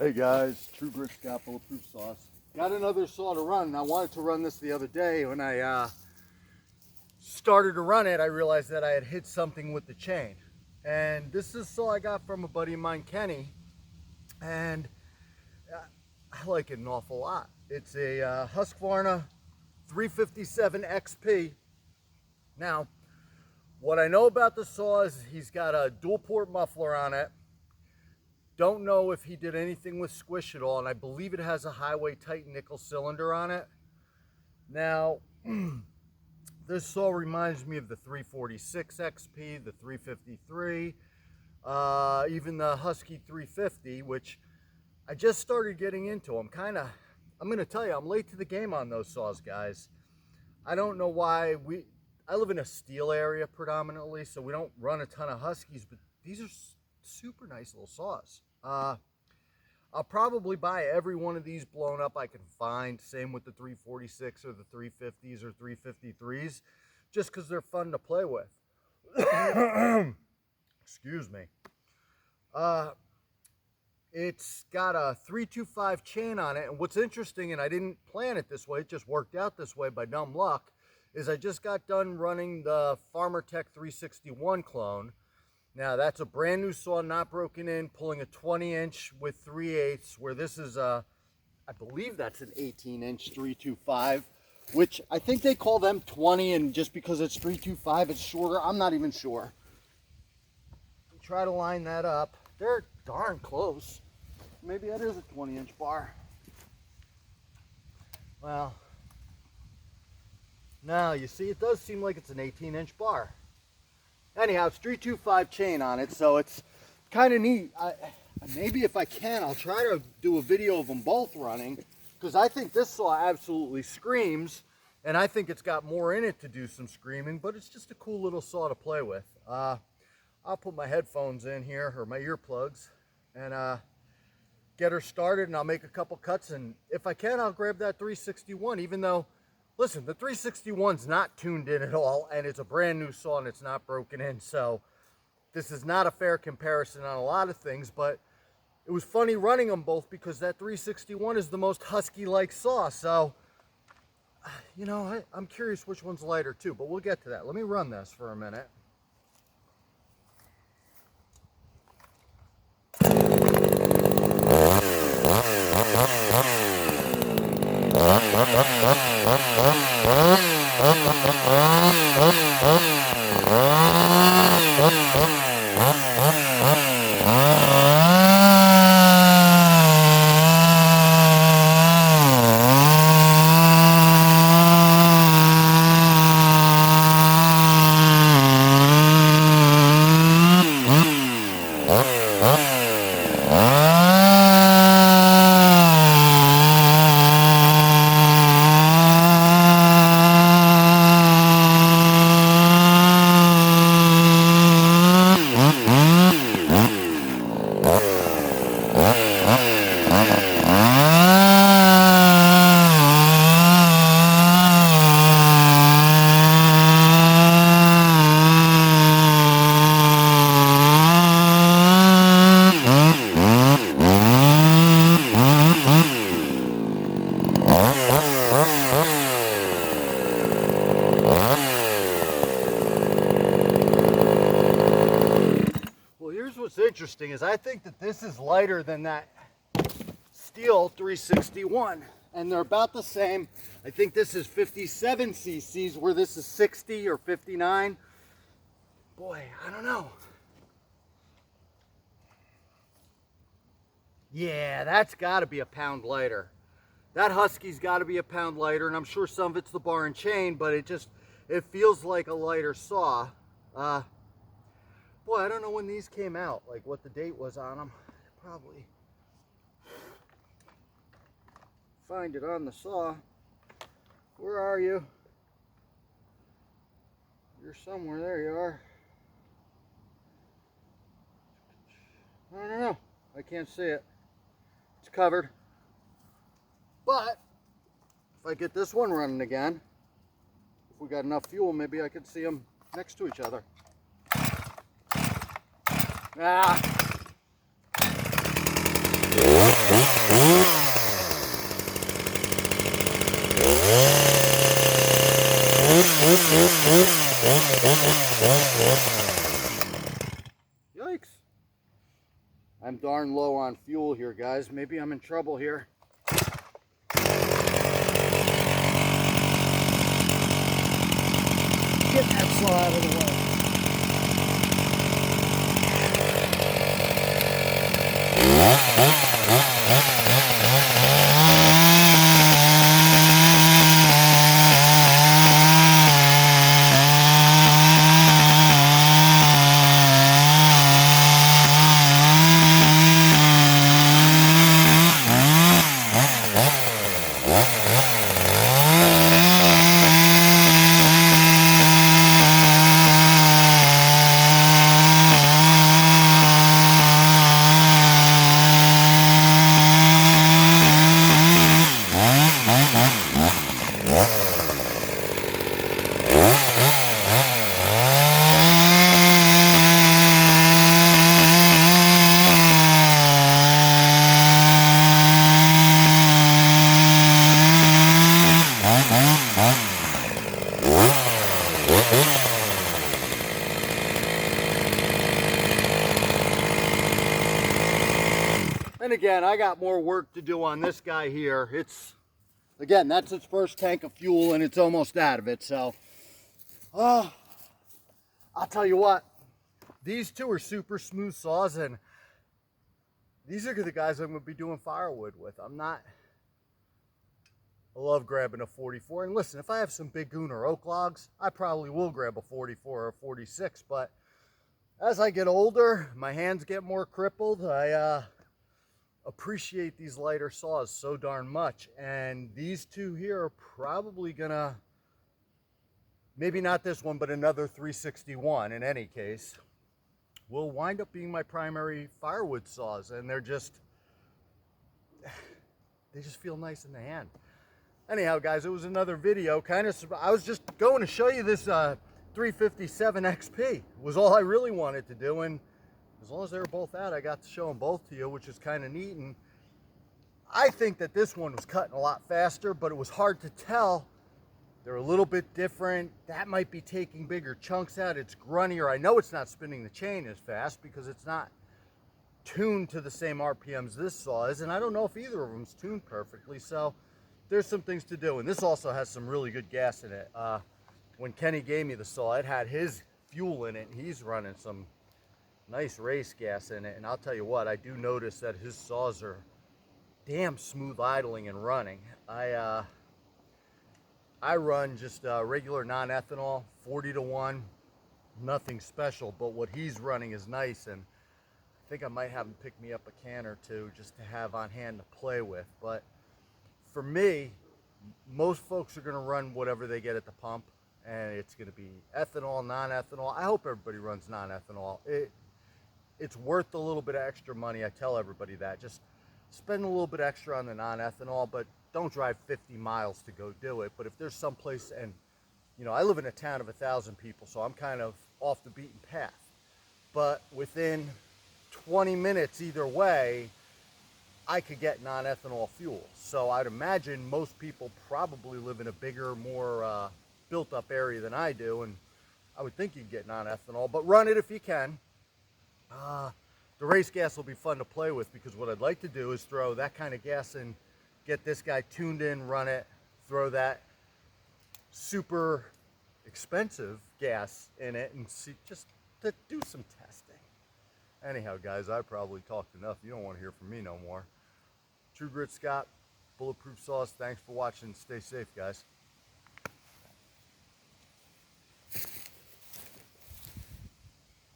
Hey guys, True Grit Scott, Bulletproof Saws. Got another saw to run, and I wanted to run this the other day. When I started to run it, I realized that I had hit something with the chain. And this is a saw I got from a buddy of mine, Kenny, and I like it an awful lot. It's a Husqvarna 357 XP. Now, what I know about the saw is he's got a dual port muffler on it. Don't know if he did anything with squish at all, and I believe it has a highway tight nickel cylinder on it. Now, this saw reminds me of the 346 XP, the 353, even the Husky 350, which I just started getting into. I'm going to tell you, I'm late to the game on those saws, guys. I don't know why. I live in a Stihl area predominantly, so we don't run a ton of Huskies, but these are super nice little saws. I'll probably buy every one of these blown up I can find. Same with the 346 or the 350s or 353s, just because they're fun to play with. Excuse me. It's got a 325 chain on it, and what's interesting, and I didn't plan it this way, it just worked out this way by dumb luck, is I just got done running the Farmer Tech 361 clone. Now that's a brand new saw, not broken in, pulling a 20-inch with 3/8, where this is I believe that's an 18-inch 325, which I think they call them 20, and just because it's 325, it's shorter. I'm not even sure. Try to line that up. They're darn close. Maybe that is a 20-inch bar. Well, now you see, it does seem like it's an 18-inch bar. Anyhow, it's 325 chain on it, so it's kind of neat. Maybe if I can, I'll try to do a video of them both running, because I think this saw absolutely screams, and I think it's got more in it to do some screaming, but it's just a cool little saw to play with. I'll put my headphones in here, or my earplugs, and get her started, and I'll make a couple cuts, and if I can, I'll grab that 361, even though, listen, the 361's not tuned in at all, and it's a brand new saw, and it's not broken in, so this is not a fair comparison on a lot of things, but it was funny running them both because that 361 is the most Husky-like saw, so, you know, I'm curious which one's lighter too, but we'll get to that. Let me run this for a minute. What's interesting is I think that this is lighter than that Stihl 361, and they're about the same. I think this is 57 cc's where this is 60 or 59. Boy, I don't know. Yeah, that's got to be a pound lighter. That Husky's got to be a pound lighter, and I'm sure some of it's the bar and chain, but it feels like a lighter saw. Boy, I don't know when these came out, like what the date was on them. Probably find it on the saw. Where are you? You're somewhere. There you are. I don't know. I can't see it. It's covered. But if I get this one running again, if we got enough fuel, maybe I could see them next to each other. Ah. Yikes. I'm darn low on fuel here, guys. Maybe I'm in trouble here. Get that saw out of the way. And again, I got more work to do on this guy here. Again, that's its first tank of fuel and it's almost out of it. So, I'll tell you what, these two are super smooth saws, and these are the guys I'm going to be doing firewood with. I love grabbing a 44. And listen, if I have some big goon or oak logs, I probably will grab a 44 or a 46. But as I get older, my hands get more crippled. I appreciate these lighter saws so darn much, and these two here are probably gonna, maybe not this one, but another 361 in any case, will wind up being my primary firewood saws, and they just feel nice in the hand. Anyhow, guys, it was another video. I was just going to show you this 357 XP was all I really wanted to do, and as long as they were both out, I got to show them both to you, which is kind of neat. And I think that this one was cutting a lot faster, but it was hard to tell. They're a little bit different. That might be taking bigger chunks out. It's grunnier. I know it's not spinning the chain as fast because it's not tuned to the same RPMs this saw is, and I don't know if either of them's tuned perfectly. So there's some things to do. And this also has some really good gas in it. When Kenny gave me the saw, it had his fuel in it, and he's running some nice race gas in it. And I'll tell you what, I do notice that his saws are damn smooth idling and running. I run just regular non-ethanol, 40-to-1, nothing special, but what he's running is nice, and I think I might have him pick me up a can or two just to have on hand to play with. But for me, most folks are going to run whatever they get at the pump, and it's going to be ethanol, non-ethanol. I hope everybody runs non-ethanol. It's worth a little bit of extra money. I tell everybody that. Just spend a little bit extra on the non-ethanol, but don't drive 50 miles to go do it. But if there's some place, and you know, I live in a town of 1,000 people, so I'm kind of off the beaten path. But within 20 minutes either way, I could get non-ethanol fuel. So I'd imagine most people probably live in a bigger, more built-up area than I do, and I would think you'd get non-ethanol, but run it if you can. The race gas will be fun to play with, because what I'd like to do is throw that kind of gas in, get this guy tuned in, run it, throw that super expensive gas in it, and see, just to do some testing. Anyhow, guys, I probably talked enough. You don't want to hear from me no more. True Grit Scott, Bulletproof Saws. Thanks for watching. Stay safe, guys.